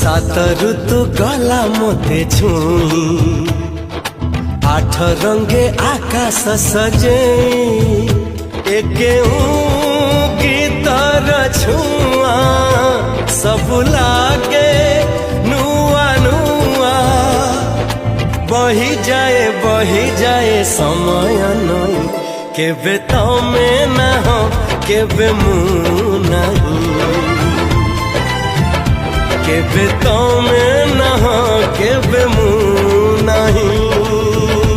सात ऋतु गला मोते छुई, आठ रंगे आकाश सजे, एके गीतर छुआ सब लागे नुआ नुआ। बही जाए समय नई, केबे तमे ना हो केबे मु नहीं, केबे तमे ना हो केबे मु नहीं।